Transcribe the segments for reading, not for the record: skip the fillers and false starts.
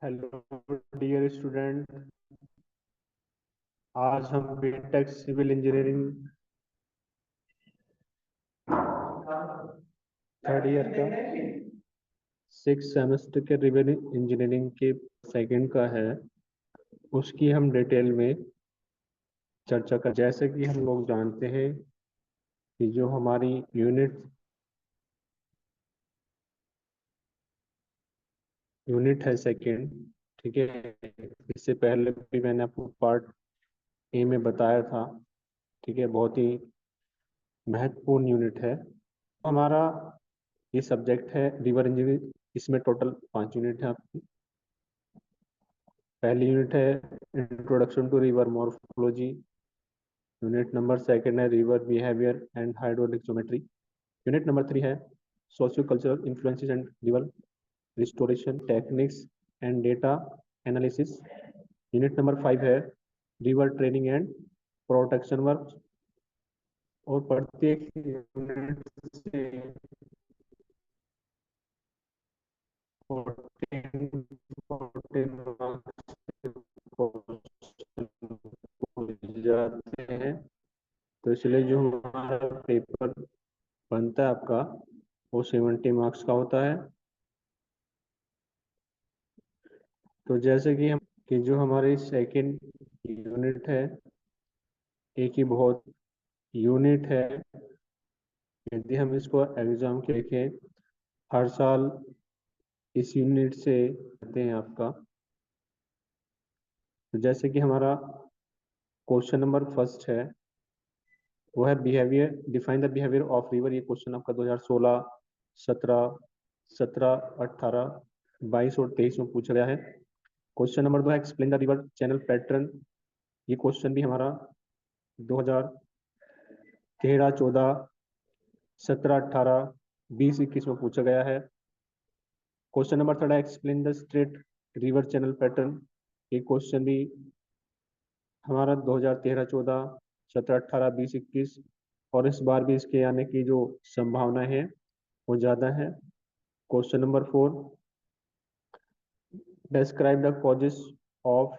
Hello dear student. आज हम BTech civil engineering third year का सिक्स सेमेस्टर के रिवर इंजीनियरिंग के सेकंड का है, उसकी हम डिटेल में चर्चा कर। जैसे कि हम लोग जानते हैं कि जो हमारी यूनिट यूनिट है सेकंड, ठीक है। इससे पहले भी मैंने आपको पार्ट ए में बताया था, ठीक है। बहुत ही महत्वपूर्ण यूनिट है हमारा। ये सब्जेक्ट है रिवर इंजीनियरिंग। इसमें टोटल 5 यूनिट है आपकी। पहली यूनिट है introduction to river morphology. Unit number second है river behaviour and hydraulic geometry. Unit number 3 है socio cultural influences and river restoration techniques and data analysis. Unit number 5 है river training and protection work. और प्रत्येक unit से 14 मिल जाते हैं। तो इसलिए जो हमारा पेपर बनता है आपका, वो 70 मार्क्स का होता है। तो जैसे कि हम कि जो हमारी सेकंड यूनिट है, एक ही बहुत यूनिट है। यदि हम इसको एग्जाम के देखें, हर साल इस यूनिट से आते हैं आपका। तो जैसे कि हमारा क्वेश्चन नंबर फर्स्ट है, वो है behaviour, define the behaviour of river. ये क्वेश्चन आपका 2016, 17, 17, 18, 22 और 23 में पूछा गया है। क्वेश्चन नंबर 2 है explain the river channel pattern. ये क्वेश्चन भी हमारा 2013, 14, 17, 18, 20, 21 में पूछा गया है। क्वेश्चन नंबर 3 है explain the straight river channel pattern. ये क्वेश्चन भी हमारा 2013, 14, 17, 18, 20, 21, और इस बार भी इसके आने की जो संभावना है वो ज़्यादा है। Question number 4, describe the causes of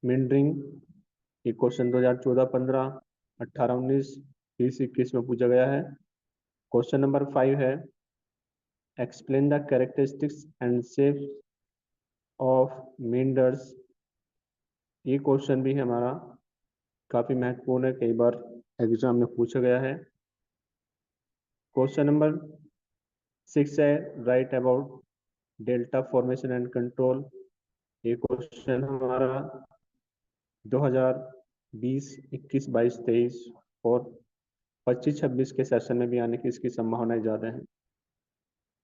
meandering. ये क्वेश्चन 2014, 15, 18, 19, 20, 21 में पूछा गया है। क्वेश्चन नंबर 5 है explain the characteristics and shape of meanders. ये क्वेश्चन भी हमारा काफी महत्वपूर्ण है, कई बार एग्जाम में पूछा गया है। क्वेश्चन नंबर 6 है right about delta formation and control. ये क्वेश्चन हमारा 2020, 21, 22, 23 और 25, 26 के सेशन में भी आने की इसकी संभावनाएं ज्यादा है।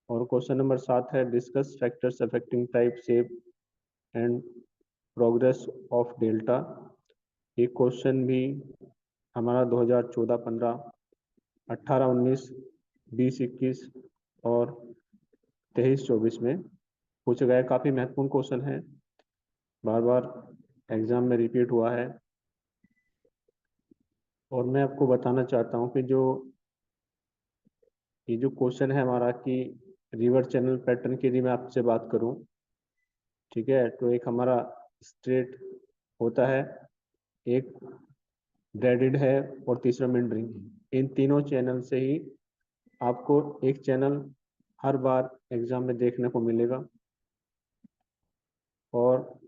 और क्वेश्चन नंबर 7 है discuss factors affecting type shape and progress of delta. ये क्वेश्चन भी हमारा 2014, 15, 18, 19, 20, 21 और 23, 24 में पूछा गया है। काफी महत्वपूर्ण क्वेश्चन है, बार बार एग्जाम में रिपीट हुआ है। और मैं आपको बताना चाहता हूँ कि जो ये जो क्वेश्चन है हमारा कि रिवर चैनल पैटर्न की यदि मैं आपसे बात करूं, ठीक है, तो एक हमारा स्ट्रेट होता है, एक ब्रेडेड है और तीसरा मिंडरिंग है। इन तीनों चैनल से ही आपको एक चैनल हर बार एग्जाम में देखने को मिलेगा। और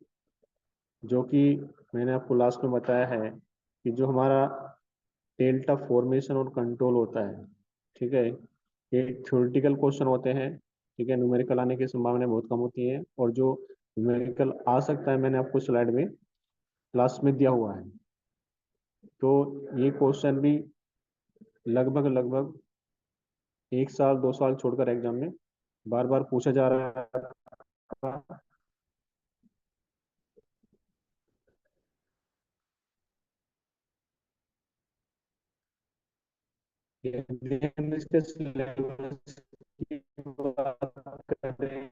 जो कि मैंने आपको लास्ट में बताया है कि जो हमारा डेल्टा फॉर्मेशन और कंट्रोल होता है, ठीक है, ये थ्योरेटिकल क्वेश्चन होते हैं, ठीक है। न्यूमेरिकल आने की संभावना बहुत कम होती है, और जो न्यूमेरिकल आ सकता है मैंने आपको स्लाइड में लास्ट में दिया हुआ है। तो ये क्वेश्चन भी लगभग लगभग 1 साल 2 साल छोड़कर एग्जाम में बार बार पूछा जा रहा है। यदि हम इसके सिलेबस की बात करें,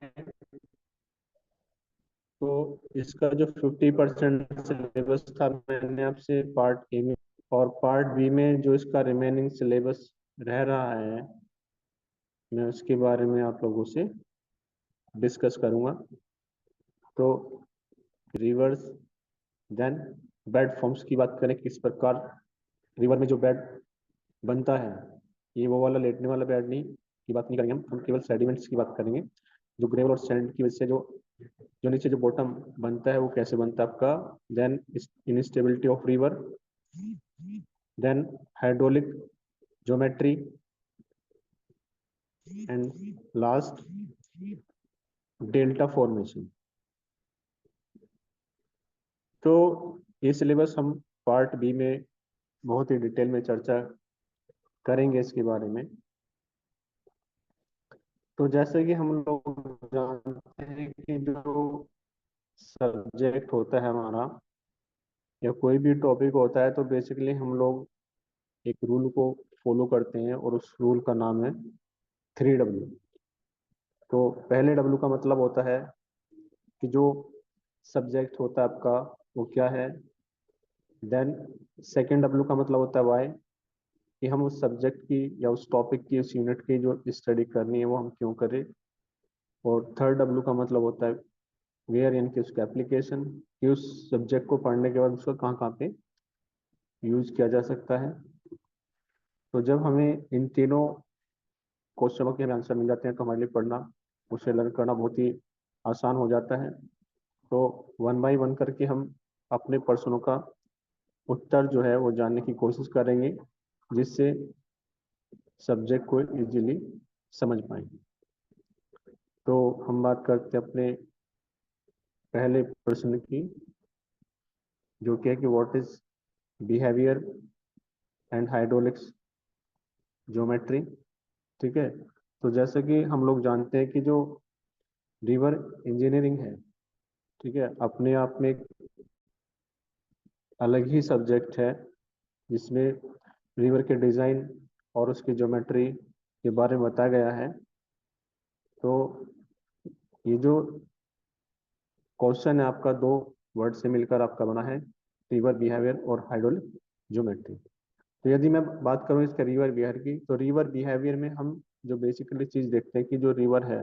तो इसका जो 50% सिलेबस था मैंने आपसे पार्ट ए में, और पार्ट बी में जो इसका रिमेनिंग सिलेबस रह रहा है, मैं उसके बारे में आप लोगों से डिस्कस करूंगा। तो रिवर्स, देन बेड फॉर्म्स की बात करें, किस प्रकार रिवर में जो बेड बनता है, ये वो वाला लेटने वाला बेड नहीं की बात नहीं करेंगे, हम केवल सेडिमेंट्स की बात करेंगे। जो ग्रेवल और सैंड की वजह से जो जो नीचे जो बॉटम बनता है वो कैसे बनता है आपका। Then instability of river, then hydraulic geometry, and last delta formation. तो ये सिलेबस हम पार्ट बी में बहुत ही डिटेल में चर्चा करेंगे इसके बारे में। तो जैसे कि हम लोग जानते हैं कि जो सब्जेक्ट होता है हमारा या कोई भी टॉपिक होता है, तो बेसिकली हम लोग एक रूल को फॉलो करते हैं और उस रूल का नाम है 3W। तो पहले W का मतलब होता है कि जो सब्जेक्ट होता है आपका वो क्या है। देन सेकेंड W का मतलब होता है वाई, कि हम उस सब्जेक्ट की या उस टॉपिक की, उस यूनिट की जो स्टडी करनी है वो हम क्यों करें। और थर्ड W का मतलब होता है वेयर, यानी कि उसका एप्लीकेशन, कि उस सब्जेक्ट को पढ़ने के बाद उसका कहाँ कहाँ पे यूज किया जा सकता है। तो जब हमें इन तीनों क्वेश्चनों के हमें आंसर मिल जाते हैं तो हमारे लिए पढ़ना, उसे लर्न करना बहुत ही आसान हो जाता है। तो वन बाय वन करके हम अपने प्रश्नों का उत्तर जो है वो जानने की कोशिश करेंगे, जिससे सब्जेक्ट को इजीली समझ पाएंगे। तो हम बात करते हैं अपने पहले प्रश्न की, जो कि है कि what is behaviour and hydraulics geometry. ठीक है। तो जैसे कि हम लोग जानते हैं कि जो रिवर इंजीनियरिंग है, ठीक है, अपने आप में एक अलग ही सब्जेक्ट है, जिसमें रिवर के डिज़ाइन और उसकी ज्योमेट्री के बारे में बताया गया है। तो ये जो क्वेश्चन है आपका दो वर्ड से मिलकर आपका बना है, रिवर बिहेवियर और हाइड्रोलिक ज्योमेट्री। तो यदि मैं बात करूं इसके रिवर बिहेवियर की, तो रिवर बिहेवियर में हम जो बेसिकली चीज़ देखते हैं कि जो रिवर है,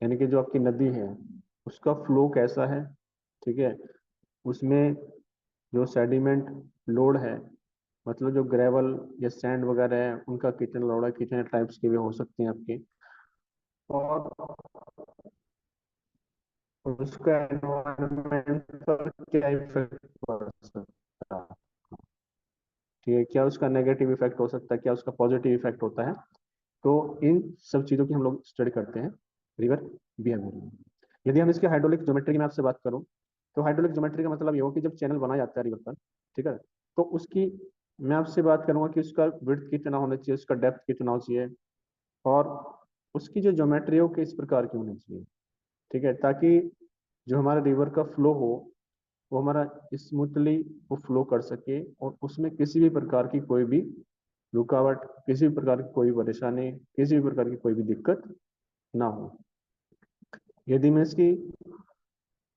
यानी कि जो आपकी नदी है, उसका फ्लो कैसा है। ठीक है। उसमें जो सेडिमेंट लोड है, मतलब जो ग्रेवल या सैंड वगैरह है, उनका कितना लोड है, कितने टाइप्स के भी हो सकते हैं आपके, और उसका एनवायरनमेंट पर क्या इफेक्ट पड़ सकता है। ठीक है, क्या उसका नेगेटिव इफेक्ट हो सकता है, क्या उसका पॉजिटिव इफेक्ट होता है। तो इन सब चीज़ों की हम लोग स्टडी करते हैं रिवर बिहेवियर में। यदि हम इसके हाइड्रोलिक ज्योमेट्री की मैं आपसे बात करूं, तो हाइड्रोलिक ज्योमेट्री का मतलब ये हो कि जब चैनल बनाया जाता है रिवर पर, ठीक है, तो उसकी मैं आपसे बात करूंगा कि उसका विड्थ कितना होना चाहिए, उसका डेप्थ कितना होना चाहिए, और उसकी जो ज्योमेट्री हो किस प्रकार की होनी चाहिए। ठीक है, ताकि जो हमारा रिवर का फ्लो हो वो हमारा स्मूथली वो फ्लो कर सके, और उसमें किसी भी प्रकार की कोई भी रुकावट, किसी भी प्रकार की कोई परेशानी, किसी भी प्रकार की कोई भी दिक्कत ना हो। यदि मैं इसकी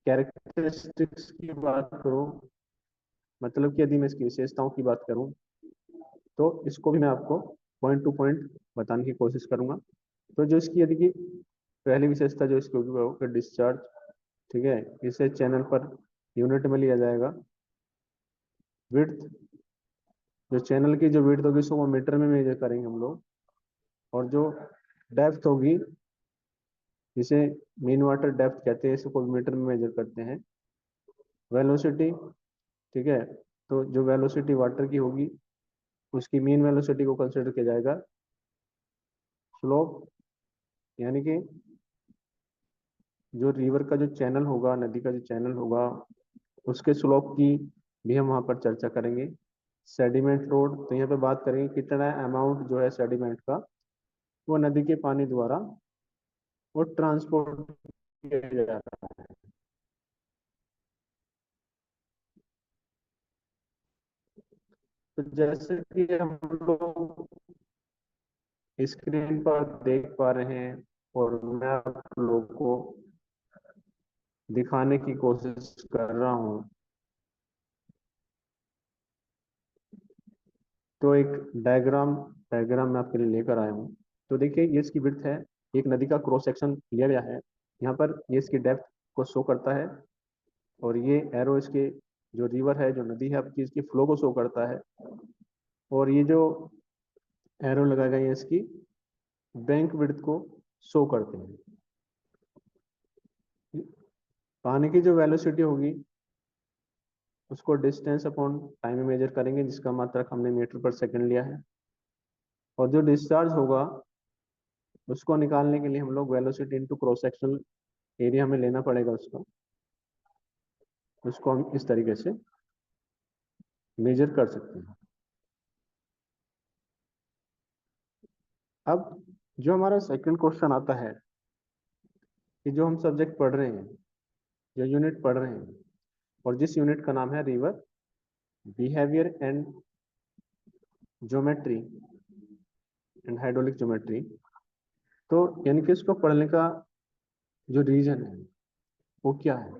कैरेक्टरिस्टिक्स की बात करूं, मतलब कि यदि मैं इसकी विशेषताओं की बात करूं, तो इसको भी मैं आपको पॉइंट टू पॉइंट बताने की कोशिश करूंगा। तो जो इसकी यदि की पहली विशेषता जो इसकी होगी डिस्चार्ज। ठीक है, इसे चैनल पर यूनिट में लिया जाएगा। विड्थ, जो चैनल की जो विड्थ होगी उसको मीटर में मेजर करेंगे हम लोग। और जो डेप्थ होगी, जिसे मीन वाटर डेप्थ कहते हैं, इसको मीटर में मेजर करते हैं। वेलोसिटी, ठीक है, तो जो वेलोसिटी वाटर की होगी उसकी मीन वेलोसिटी को कंसिडर किया जाएगा। स्लोप, यानी कि जो रिवर का जो चैनल होगा, नदी का जो चैनल होगा, उसके स्लोप की भी हम वहाँ पर चर्चा करेंगे। सेडिमेंट लोड, तो यहाँ पे बात करेंगे कितना अमाउंट जो है सेडिमेंट का वो नदी के पानी द्वारा वो ट्रांसपोर्ट किया जा रहा है। तो जैसे कि हम लोग स्क्रीन पर देख पा रहे हैं और मैं आप लोग को दिखाने की कोशिश कर रहा हूँ, तो एक डायग्राम डायग्राम मैं आपके लिए लेकर आया हूँ। तो देखिए, ये इसकी विड्थ है, एक नदी का क्रॉस सेक्शन लिया गया है। यहाँ पर ये इसकी डेप्थ को शो करता है, और ये एरो इसके जो रिवर है, जो नदी है आपकी, इसकी फ्लो को शो करता है। और ये जो एरो लगाए गए हैं इसकी बैंक विड्थ को शो करते हैं। पानी की जो वेलोसिटी होगी उसको डिस्टेंस अपॉन टाइम में मेजर करेंगे, जिसका मात्रक हमने मीटर पर सेकंड लिया है। और जो डिस्चार्ज होगा उसको निकालने के लिए हम लोग velocity into cross sectional area हमें लेना पड़ेगा उसको हम इस तरीके से मेजर कर सकते हैं। अब जो हमारा सेकंड क्वेश्चन आता है कि जो हम सब्जेक्ट पढ़ रहे हैं, जो यूनिट पढ़ रहे हैं, और जिस यूनिट का नाम है river behaviour and geometry and hydraulic geometry, तो यानी कि इसको पढ़ने का जो रीजन है वो क्या है,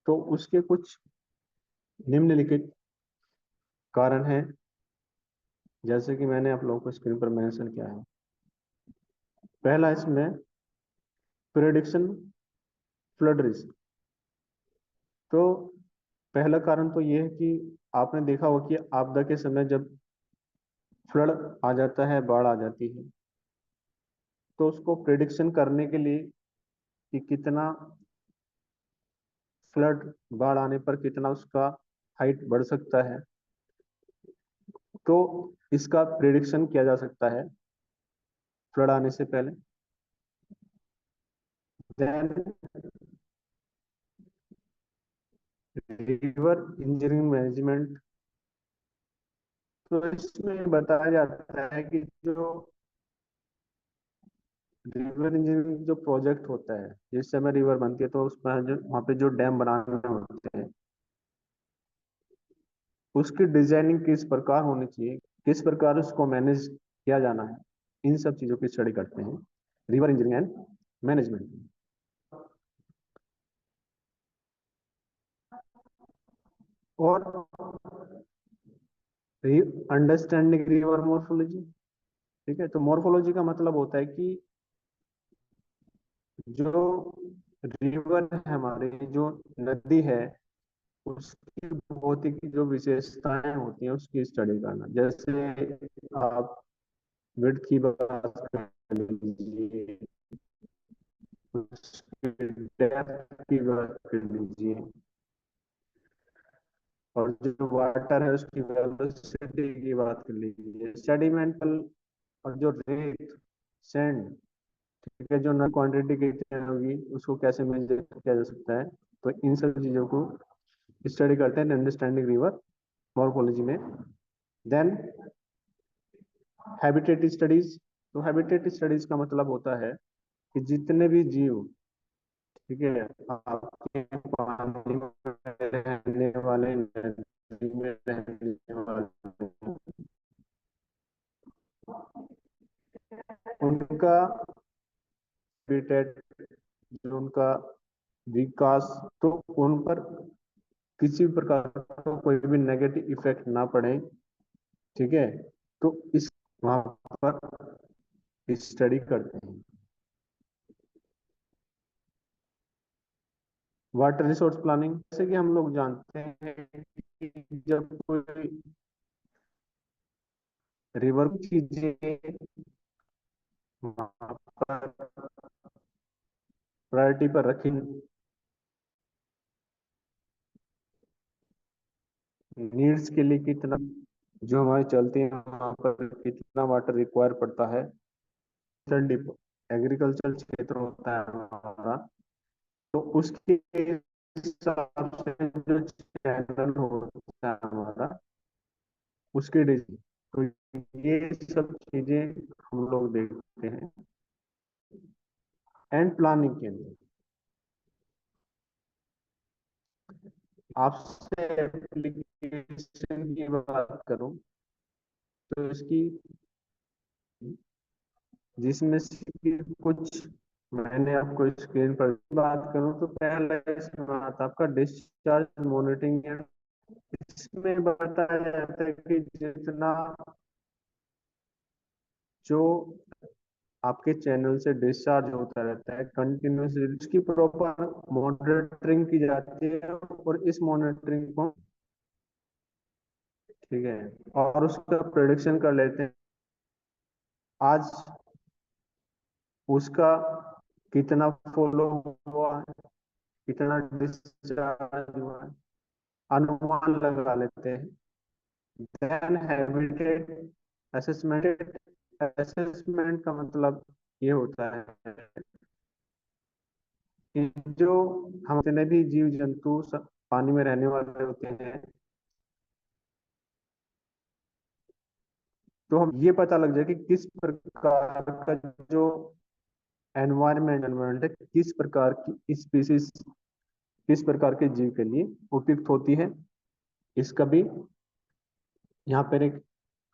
तो उसके कुछ निम्नलिखित कारण है, जैसे कि मैंने आप लोगों को स्क्रीन पर मेंशन किया है। पहला इसमें प्रेडिक्शन फ्लड रिस्क। तो पहला कारण तो ये है कि आपने देखा होगा कि आपदा के समय जब फ्लड आ जाता है, बाढ़ आ जाती है, तो उसको प्रेडिक्शन करने के लिए कि कितना फ्लड, बाढ़ आने पर कितना उसका हाइट बढ़ सकता है, तो इसका प्रेडिक्शन किया जा सकता है फ्लड आने से पहले। देन रिवर इंजीनियरिंग मैनेजमेंट, तो इसमें बताया जाता है कि जो रिवर इंजीनियरिंग जो प्रोजेक्ट होता है, जिस समय रिवर बनती है, तो उसमें जो वहाँ पे जो डैम बनाने होते हैं उसकी डिजाइनिंग किस प्रकार होनी चाहिए, किस प्रकार उसको मैनेज किया जाना है, इन सब चीजों की स्टडी करते हैं रिवर इंजीनियरिंग एंड मैनेजमेंट। और अंडरस्टैंडिंग रिवर मॉर्फोलॉजी। ठीक है, तो मॉर्फोलॉजी का मतलब होता है कि जो रिवर है, हमारी जो नदी है, उसकी भौतिक जो विशेषताएं होती हैं उसकी स्टडी करना। जैसे आप विड्थ की बात कर लीजिए, उसकी डेप्थ की बात कर लीजिए, और जो वाटर है उसकी वेलोसिटी की बात कर लीजिए, सेडिमेंटल, और जो रेत, सैंड, ठीक है, जो न क्वांटिटी कितनी होगी उसको कैसे मेजर किया जा सकता है, तो इन सब चीजों को स्टडी करते हैं अंडरस्टैंडिंग रिवर मॉर्फोलॉजी में। Then habitat studies. तो हैबिटेट स्टडीज का मतलब होता है कि जितने भी जीव, ठीक है, आपके पानी में रहने वाले, नदी में रहने वाले, उनका हैबिटेट, जो उनका विकास, तो उन पर किसी भी प्रकार का कोई भी नेगेटिव इफेक्ट ना पड़े। ठीक है, तो इस वहां पर स्टडी करते हैं। वाटर रिसोर्स प्लानिंग, जैसे कि हम लोग जानते हैं कि जब कोई रिवर चीजें वहां पर प्रायोरिटी पर रखी, नीड्स के लिए कितना, जो हमारे चलते हैं वहां पर कितना वाटर रिक्वायर पड़ता है, एग्रीकल्चर क्षेत्र होता है हमारा, तो उसके हिसाब से जो चैनल होता है हमारा, उसके डिजाइन, तो ये सब चीजें हम लोग देखते हैं एंड प्लानिंग के अंदर। आपसे एप्लीकेशन की बात करूं तो इसकी, जिसमें से कि कुछ मैंने आपको स्क्रीन पर बात करूं, तो पहले इसमें आता है आपका डिस्चार्ज मॉनिटरिंग। इसमें बताया जाता है कि जितना जो आपके चैनल से डिस्चार्ज होता रहता है कंटिन्यूसली, उसकी प्रॉपर मॉनिटरिंग की जाती है और इस मॉनिटरिंग को, ठीक है, और उसका प्रोडिक्शन कर लेते हैं आज उसका कितना फॉलो हुआ, कितना डिस्चार्ज हुआ, अनुमान लगा लेते हैं। देन हैबिटेट असेसमेंट, असेसमेंट का मतलब ये होता है कि जो हम जितने भी जीव जंतु पानी में रहने वाले होते हैं, तो हम ये पता लग जाए कि किस प्रकार का जो एनवायरमेंट है, किस प्रकार की स्पीसीज, किस प्रकार के जीव के लिए उपयुक्त होती है। इसका भी यहाँ पर एक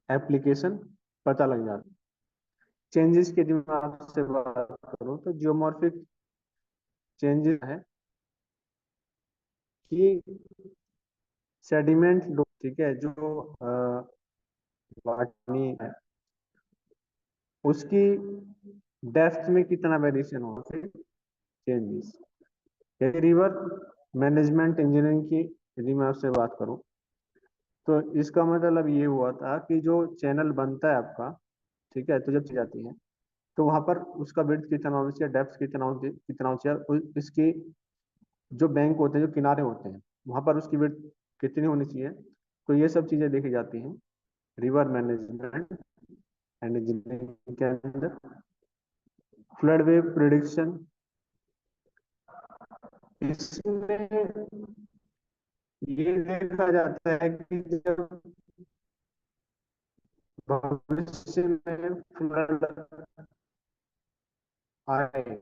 एप्लीकेशन पता लग जाता है। चेंजेस के दिमाग से बात करूं तो जियोमॉर्फिक चेंजेस है कि सेडिमेंट, ठीक है, जो पानी है उसकी डेप्थ में कितना वेरिएशन हो, चेंजेस। रिवर मैनेजमेंट इंजीनियरिंग की यदि मैं आपसे बात करूं तो इसका मतलब ये हुआ था कि जो चैनल बनता है आपका, ठीक है, तो जब चीज जाती है तो वहां पर उसका विड्थ कितना होना चाहिए, डेप्थ कितना होना चाहिए, इसकी जो बैंक होते हैं, जो किनारे होते हैं, वहां पर उसकी विड्थ कितनी होनी चाहिए। तो ये सब चीजें देखी जाती हैं रिवर मैनेजमेंट एंड इंजीनियरिंग के अंदर। फ्लड वेव प्रिडिक्शन, इसमें ये देखा जाता है कि जब भविष्य में फ्लड आए,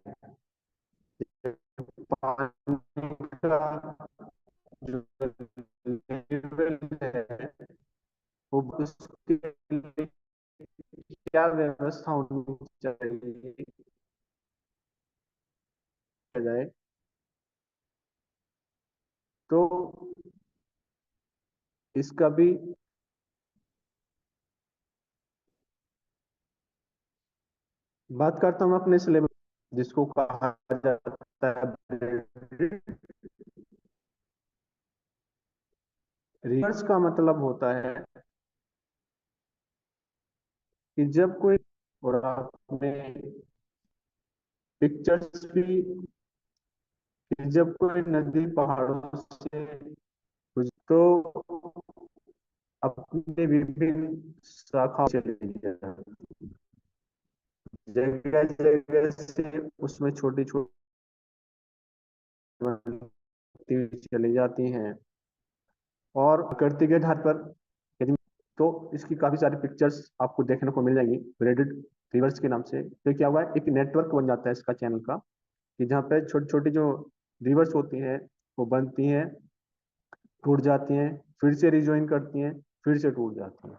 पानी का जो लेवल है वो उसके लिए क्या व्यवस्था होनी चाहिए जाए। तो इसका भी बात करता हूँ अपने सिलेबस, जिसको कहा जाता है रिवर्स। का मतलब होता है कि जब कोई, और आपने पिक्चर्स भी, कि जब कोई नदी पहाड़ों से तो अपने विभिन्न शाखाओं चली जाती, जगह जगह से उसमें छोटी छोटी चली जाती हैं, और प्रकृति के आधार पर यदि, तो इसकी काफी सारी पिक्चर्स आपको देखने को मिल जाएंगी ब्रेडेड रिवर्स के नाम से। तो क्या हुआ है, एक नेटवर्क बन जाता है इसका चैनल का, कि जहाँ पे छोटी छोटी जो रिवर्स होती हैं वो बनती हैं, टूट जाती हैं, फिर से रिजॉइन करती हैं, फिर से टूट जाती हैं।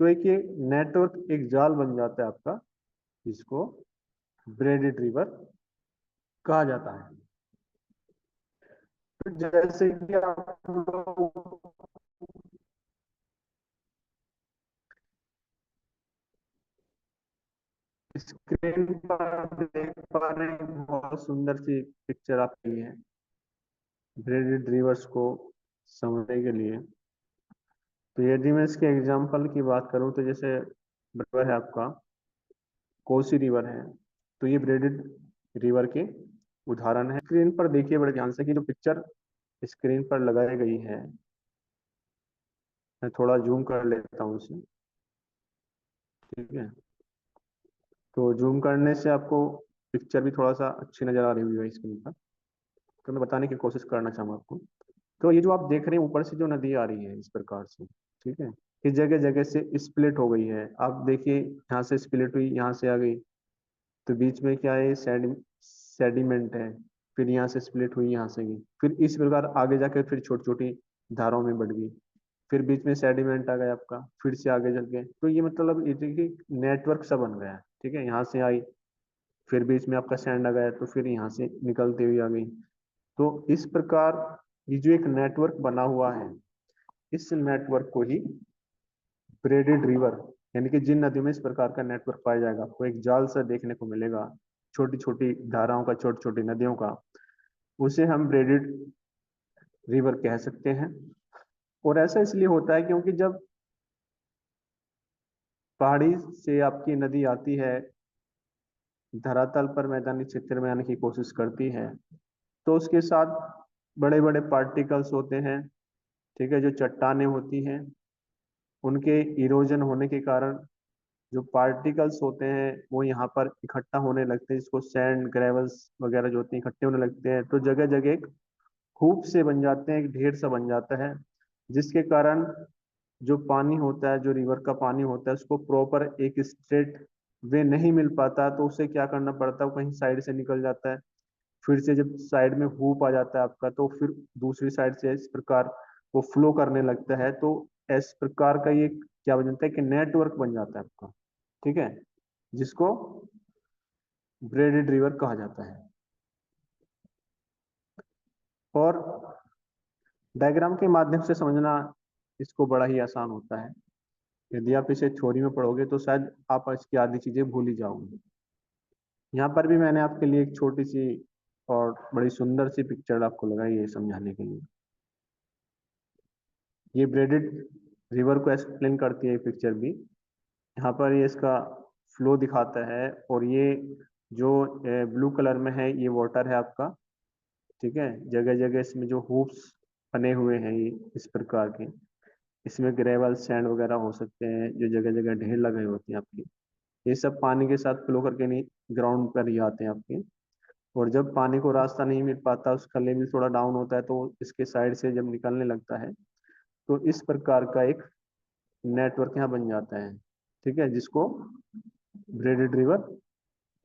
तो एक ये नेटवर्क, एक जाल बन जाता है आपका, जिसको ब्रेडेड रिवर कहा जाता है। तो जैसे कि आप लोग स्क्रीन पर देख पा रहे हैं, बहुत सुंदर सी पिक्चर आपकी है ब्रेडेड रिवर्स को समझने के लिए। तो यदि मैं इसके एग्जाम्पल की बात करूं तो जैसे रिवर है आपका, कोसी रिवर है, तो ये ब्रेडेड रिवर के उदाहरण है। स्क्रीन पर देखिए बड़े ध्यान से कि जो पिक्चर स्क्रीन पर लगाई गई है, मैं थोड़ा जूम कर लेता हूँ उसे, ठीक है। तो जूम करने से आपको पिक्चर भी थोड़ा सा अच्छी नजर आ रही हुई है स्क्रीन पर, तो मैं बताने की कोशिश करना चाहूंगा आपको। तो ये जो आप देख रहे हैं ऊपर से जो नदी आ रही है इस प्रकार से, ठीक है, इस जगह जगह से स्प्लिट हो गई है। आप देखिए यहाँ से स्प्लिट हुई, यहाँ से आ गई, तो बीच में क्या है, सेडिमेंट है। फिर यहाँ से स्प्लिट हुई, यहाँ से गई, फिर इस प्रकार आगे जाकर फिर छोटी छोटी धाराओं में बढ़ गई, फिर बीच में सेडिमेंट आ गया आपका, फिर से आगे चल गए। तो ये मतलब ये देखिए नेटवर्क सा बन गया है, ठीक है। यहाँ से आई, फिर बीच में आपका सैंड आ गया, तो फिर यहाँ से निकलती हुई आ गई। तो इस प्रकार ये जो एक नेटवर्क बना हुआ है, इस नेटवर्क को ही ब्रेडेड रिवर यानी कि जिन नदियों में इस प्रकार का नेटवर्क पाया जाएगा, आपको एक जाल सा देखने को मिलेगा छोटी छोटी धाराओं का, छोटी छोटी नदियों का, उसे हम ब्रेडेड रिवर कह सकते हैं। और ऐसा इसलिए होता है क्योंकि जब पहाड़ी से आपकी नदी आती है, धरातल पर मैदानी क्षेत्र में आने की कोशिश करती है, तो उसके साथ बड़े बड़े पार्टिकल्स होते हैं, ठीक है, जो चट्टानें होती हैं, उनके इरोजन होने के कारण जो पार्टिकल्स होते हैं वो यहाँ पर इकट्ठा होने लगते हैं, जिसको सैंड ग्रेवल्स वगैरह जो होती हैं इकट्ठे होने लगते हैं, तो जगह जगह एक खूब से बन जाते हैं, एक ढेर सा बन जाता है, जिसके कारण जो पानी होता है, जो रिवर का पानी होता है, उसको प्रॉपर एक स्ट्रेट वे नहीं मिल पाता, तो उसे क्या करना पड़ता है, वो कहीं साइड से निकल जाता है। फिर से जब साइड में हुप आ जाता है आपका, तो फिर दूसरी साइड से इस प्रकार वो फ्लो करने लगता है, तो इस प्रकार का ये क्या बन जाता है कि नेटवर्क बन जाता है आपका, ठीक है, जिसको ब्रेडेड रिवर कहा जाता है। और डायग्राम के माध्यम से समझना इसको बड़ा ही आसान होता है। यदि आप इसे थ्योरी में पढ़ोगे तो शायद आप इसकी आधी चीजें भूल ही जाओगे। यहाँ पर भी मैंने आपके लिए एक छोटी सी और बड़ी सुंदर सी पिक्चर आपको लगाई है समझाने के लिए। ये ब्रेडेड रिवर को एक्सप्लेन करती है पिक्चर भी। यहाँ पर ये इसका फ्लो दिखाता है, और ये जो ब्लू कलर में है ये वाटर है आपका, ठीक है। जगह जगह इसमें जो हुप्स बने हुए हैं ये इस प्रकार के, इसमें ग्रेवल सैंड वगैरह हो सकते हैं, जो जगह जगह ढेर लगे होती हैं आपकी, ये सब पानी के साथ फ्लो करके नहीं ग्राउंड पर ही आते हैं आपके। और जब पानी को रास्ता नहीं मिल पाता, उसका लेवल थोड़ा डाउन होता है, तो इसके साइड से जब निकलने लगता है, तो इस प्रकार का एक नेटवर्क यहाँ बन जाता है, ठीक है, जिसको ब्रेडेड रिवर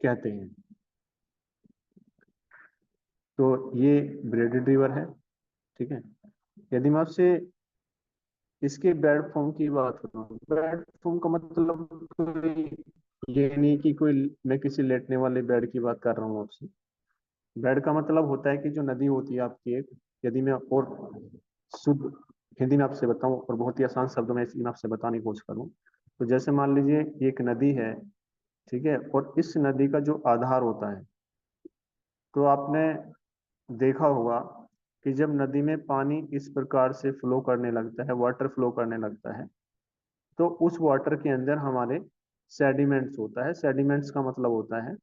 कहते हैं। तो ये ब्रेडेड रिवर है, ठीक है। यदि मैं आपसे इसके बेड फॉर्म की बात करूँ, बेड फॉर्म का मतलब कोई ये नहीं कि कोई मैं किसी लेटने वाले बेड की बात कर रहा हूँ आपसे। बेड का मतलब होता है कि जो नदी होती है आपकी एक, यदि मैं और शुद्ध हिंदी में आपसे बताऊं और बहुत ही आसान शब्दों में इसमें आपसे बताने की कोशिश करूं, तो जैसे मान लीजिए एक नदी है, ठीक है, और इस नदी का जो आधार होता है, तो आपने देखा होगा कि जब नदी में पानी इस प्रकार से फ्लो करने लगता है, वाटर फ्लो करने लगता है, तो उस वाटर के अंदर हमारे सेडिमेंट्स होता है। सेडिमेंट्स का मतलब होता है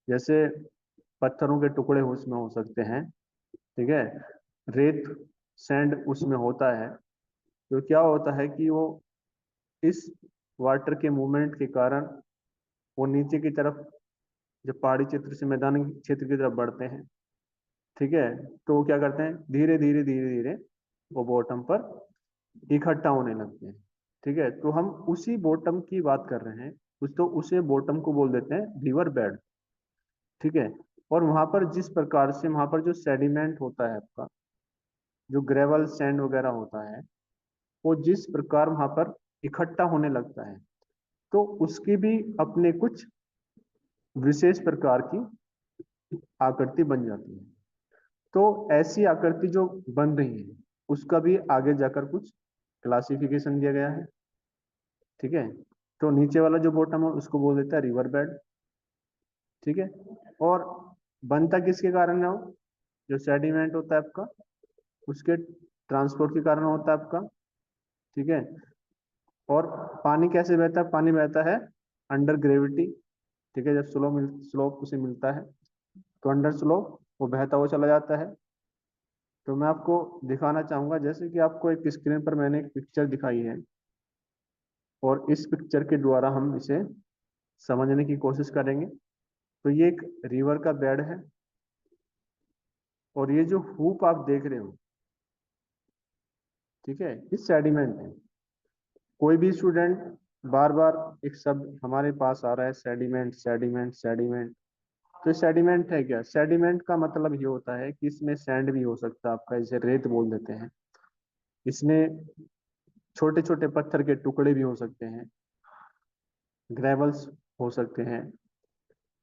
जैसे पत्थरों के टुकड़े उसमें हो सकते हैं, ठीक है, रेत सैंड उसमें होता है। तो क्या होता है कि वो इस वाटर के मूवमेंट के कारण वो नीचे की तरफ, जब पहाड़ी क्षेत्र से मैदानी क्षेत्र की तरफ बढ़ते हैं, ठीक है, तो वो क्या करते हैं, धीरे धीरे धीरे धीरे वो बॉटम पर इकट्ठा होने लगते हैं, ठीक है। तो हम उसी बॉटम की बात कर रहे हैं, कुछ तो उसे बॉटम को बोल देते हैं रिवर बेड, ठीक है। और वहां पर जिस प्रकार से वहां पर जो सेडिमेंट होता है आपका, जो ग्रेवल सैंड वगैरह होता है, वो जिस प्रकार वहां पर इकट्ठा होने लगता है, तो उसकी भी अपने कुछ विशेष प्रकार की आकृति बन जाती है। तो ऐसी आकृति जो बन रही है, उसका भी आगे जाकर कुछ क्लासिफिकेशन दिया गया है, ठीक है। तो नीचे वाला जो बॉटम है उसको बोल देता है रिवर बेड, ठीक है। और बनता किसके कारण है वो, जो सेडिमेंट होता है आपका, उसके ट्रांसपोर्ट के कारण होता है आपका, ठीक है। और पानी कैसे बहता है, पानी बहता है अंडर ग्रेविटी, ठीक है। जब स्लोप उसे मिलता है, तो अंडर स्लोप वो बहता हुआ चला जाता है। तो मैं आपको दिखाना चाहूंगा, जैसे कि आपको एक स्क्रीन पर मैंने एक पिक्चर दिखाई है, और इस पिक्चर के द्वारा हम इसे समझने की कोशिश करेंगे। तो ये एक रिवर का बेड है, और ये जो हुप आप देख रहे हो, ठीक है, ये सेडिमेंट है। कोई भी स्टूडेंट बार बार एक शब्द हमारे पास आ रहा है, सेडिमेंट सेडिमेंट सेडिमेंट। तो सेडिमेंट है क्या, सेडिमेंट का मतलब ये होता है कि इसमें सैंड भी हो सकता है आपका, इसे रेत बोल देते हैं। इसमें छोटे छोटे पत्थर के टुकड़े भी हो सकते हैं, ग्रेवल्स हो सकते हैं,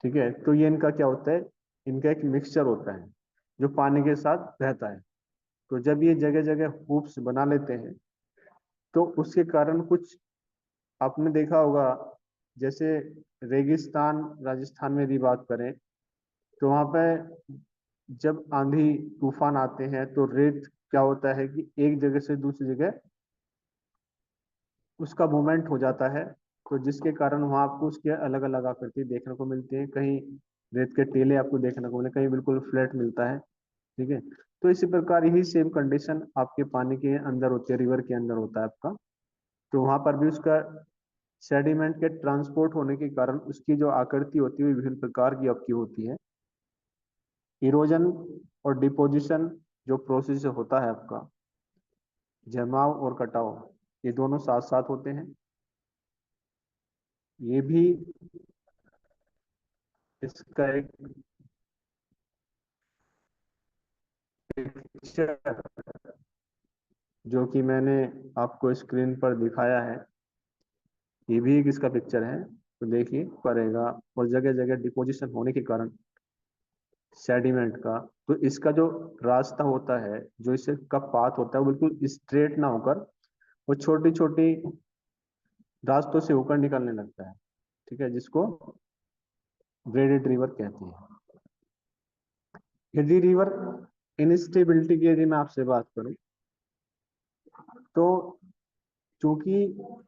ठीक है। तो ये इनका क्या होता है, इनका एक मिक्सचर होता है जो पानी के साथ रहता है। तो जब ये जगह जगह हूप्स बना लेते हैं, तो उसके कारण कुछ आपने देखा होगा, जैसे रेगिस्तान राजस्थान में यदि बात करें तो वहां पे जब आंधी तूफान आते हैं तो रेत क्या होता है कि एक जगह से दूसरी जगह उसका मूवमेंट हो जाता है। तो जिसके कारण वहां आपको उसके अलग अलग आकृति देखने को मिलती है, कहीं रेत के टीले आपको देखने को मिले, कहीं बिल्कुल फ्लैट मिलता है। ठीक है। तो इसी प्रकार यही सेम कंडीशन आपके पानी के अंदर होती है, रिवर के अंदर होता है आपका। तो वहां पर भी उसका सेडिमेंट के ट्रांसपोर्ट होने के कारण उसकी जो आकृति होती है वो विभिन्न प्रकार की आपकी होती है। इरोजन और डिपोजिशन जो प्रोसेस होता है आपका, जमाव और कटाव, ये दोनों साथ साथ होते हैं। ये भी इसका एक पिक्चर जो कि मैंने आपको स्क्रीन पर दिखाया है, ये भी एक इसका पिक्चर है। तो देखिए पड़ेगा, और जगह जगह डिपोजिशन होने के कारण सेडिमेंट का, तो इसका जो रास्ता होता है, जो इसे का पाथ होता है, वो बिल्कुल स्ट्रेट ना होकर वो छोटी छोटी रास्तों से होकर निकलने लगता है। ठीक है, जिसको ग्रेडेड रिवर कहते हैं। यदि रिवर इनस्टेबिलिटी की यदि मैं आपसे बात करूं तो, चूंकि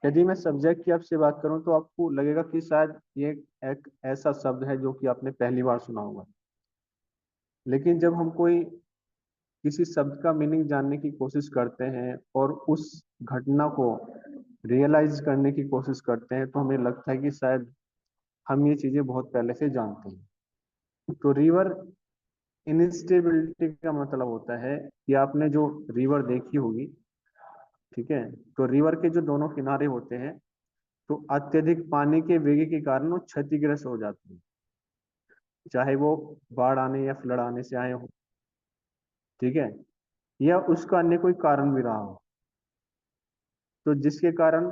यदि मैं सब्जेक्ट की आपसे बात करूं तो आपको लगेगा कि शायद ये एक ऐसा शब्द है जो कि आपने पहली बार सुना होगा। लेकिन जब हम कोई किसी शब्द का मीनिंग जानने की कोशिश करते हैं और उस घटना को रियलाइज करने की कोशिश करते हैं तो हमें लगता है कि शायद हम ये चीजें बहुत पहले से जानते हैं। तो रिवर इनस्टेबिलिटी का मतलब होता है कि आपने जो रिवर देखी होगी, ठीक है, तो रिवर के जो दोनों किनारे होते हैं, तो अत्यधिक पानी के वेग के कारण वो क्षतिग्रस्त हो जाते हैं, चाहे वो बाढ़ आने या फ्लड आने से आए हो। ठीक है, या उसका अन्य कोई कारण भी रहा हो, तो जिसके कारण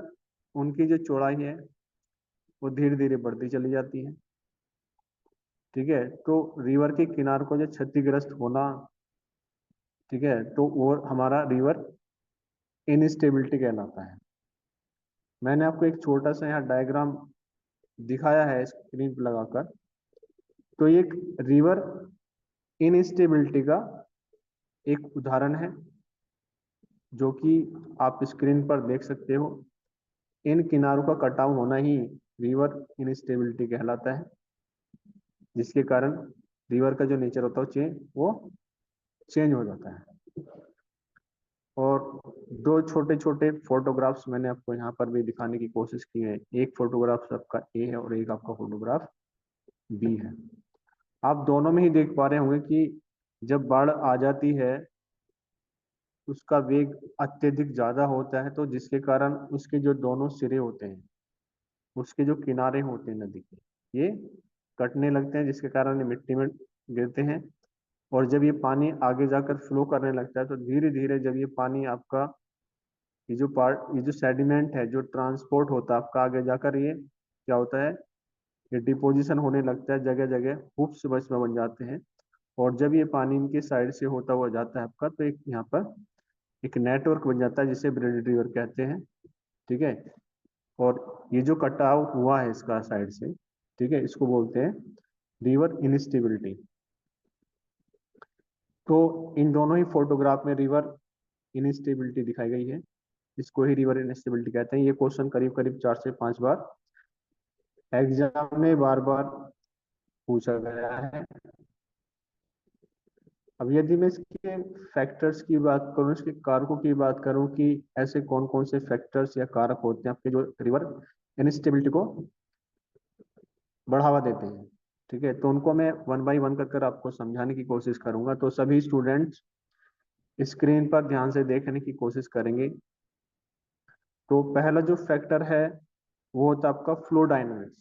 उनकी जो चौड़ाई है वो धीरे धीरे बढ़ती चली जाती है। ठीक है, तो रिवर के किनार को जो क्षतिग्रस्त होना, ठीक है, तो वो हमारा रिवर इनस्टेबिलिटी कहलाता है। मैंने आपको एक छोटा सा यहाँ डायग्राम दिखाया है स्क्रीन पर लगाकर। तो ये एक रिवर इनस्टेबिलिटी का एक उदाहरण है जो कि आप स्क्रीन पर देख सकते हो। इन किनारों का कटाव होना ही रिवर इनस्टेबिलिटी कहलाता है, जिसके कारण रिवर का जो नेचर होता है वो चेंज हो जाता है। और दो छोटे छोटे फोटोग्राफ्स मैंने आपको यहाँ पर भी दिखाने की कोशिश की है। एक फोटोग्राफ आपका ए है और एक आपका फोटोग्राफ बी है। आप दोनों में ही देख पा रहे होंगे कि जब बाढ़ आ जाती है उसका वेग अत्यधिक ज्यादा होता है, तो जिसके कारण उसके जो दोनों सिरे होते हैं, उसके जो किनारे होते हैं नदी के, ये कटने लगते हैं, जिसके कारण ये मिट्टी में गिरते हैं। और जब ये पानी आगे जाकर फ्लो करने लगता है तो धीरे धीरे जब ये पानी आपका, ये जो सेडिमेंट है जो ट्रांसपोर्ट होता है आपका आगे जाकर, ये क्या होता है, ये डिपोजिशन होने लगता है, जगह जगह हुप्स बस में बन जाते हैं। और जब ये पानी इनके साइड से होता हुआ जाता है आपका, तो एक यहाँ पर एक नेटवर्क बन जाता है जिसे ब्रेडेड रिवर कहते हैं। ठीक है, और ये जो कटाव हुआ है इसका साइड से, ठीक है, इसको बोलते हैं रिवर इनस्टेबिलिटी। तो इन दोनों ही फोटोग्राफ में रिवर इनस्टेबिलिटी दिखाई गई है, इसको ही रिवर इनस्टेबिलिटी कहते हैं। ये क्वेश्चन करीब करीब 4 से 5 बार एग्जाम में बार बार पूछा गया है। अब यदि मैं इसके फैक्टर्स की बात करूं, इसके कारकों की बात करूं कि ऐसे कौन कौन से फैक्टर्स या कारक होते हैं आपके जो रिवर इनस्टेबिलिटी को बढ़ावा देते हैं, ठीक है, तो उनको मैं वन बाय वन कर आपको समझाने की कोशिश करूंगा। तो सभी स्टूडेंट्स स्क्रीन पर ध्यान से देखने की कोशिश करेंगे। तो पहला जो फैक्टर है वो होता है आपका फ्लो डायनामिक्स।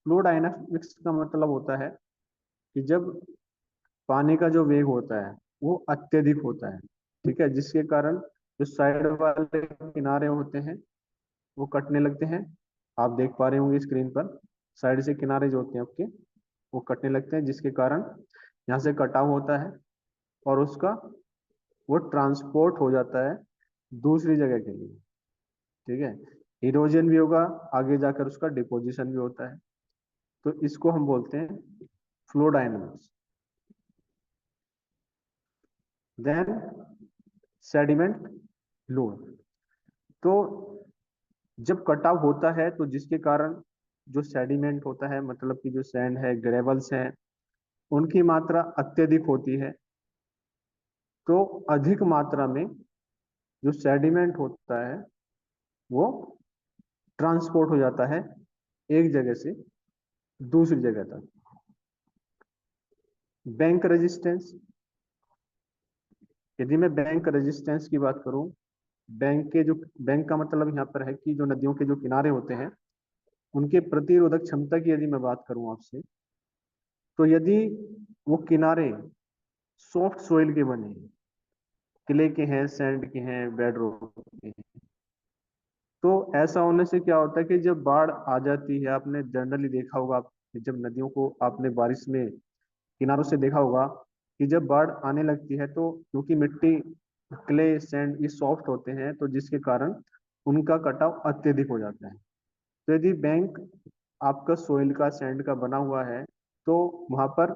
फ्लो डायनामिक्स का मतलब होता है कि जब पानी का जो वेग होता है वो अत्यधिक होता है, ठीक है, जिसके कारण जो साइड वाले किनारे होते हैं वो कटने लगते हैं। आप देख पा रहे होंगे स्क्रीन पर, साइड से किनारे जो होते हैं आपके वो कटने लगते हैं, जिसके कारण यहाँ से कटाव होता है और उसका वो ट्रांसपोर्ट हो जाता है दूसरी जगह के लिए। ठीक है, इरोजन भी होगा, आगे जाकर उसका डिपोजिशन भी होता है। तो इसको हम बोलते हैं flow dynamics. Then sediment load. तो जब कटाव होता है तो जिसके कारण जो सेडिमेंट होता है, मतलब कि जो सैंड है, ग्रेवल्स है, उनकी मात्रा अत्यधिक होती है। तो अधिक मात्रा में जो सेडिमेंट होता है वो ट्रांसपोर्ट हो जाता है एक जगह से दूसरी जगह तक। Bank resistance. यदि मैं बैंक रेजिस्टेंस की बात करूं, बैंक का मतलब यहाँ पर है कि जो नदियों के जो किनारे होते हैं उनके प्रतिरोधक क्षमता की यदि मैं बात करूं आपसे, तो यदि वो किनारे सॉफ्ट सोइल के बने हैं, क्ले के हैं, सैंड के हैं, बेड रॉक के हैं, तो ऐसा होने से क्या होता है कि जब बाढ़ आ जाती है, आपने जनरली देखा होगा, आप जब नदियों को आपने बारिश में किनारों से देखा होगा कि जब बाढ़ आने लगती है तो क्योंकि मिट्टी, क्ले, सैंड ये सॉफ्ट होते हैं, तो जिसके कारण उनका कटाव अत्यधिक हो जाता है। तो यदि बैंक आपका सोइल का, सैंड का बना हुआ है, तो वहां पर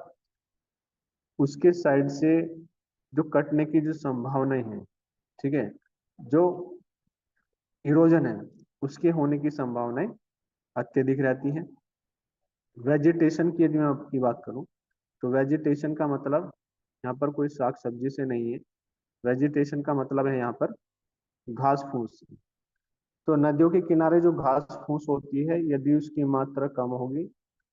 उसके साइड से जो कटने की जो संभावनाएं हैं, ठीक है, जो इरोजन है उसके होने की संभावनाएं अत्यधिक रहती हैं। वेजिटेशन की यदि मैं आपकी बात करूं, तो वेजिटेशन का मतलब यहाँ पर कोई साग सब्जी से नहीं है। वेजिटेशन का मतलब है यहाँ पर घास फूस से। तो नदियों के किनारे जो घास फूस होती है, यदि उसकी मात्रा कम होगी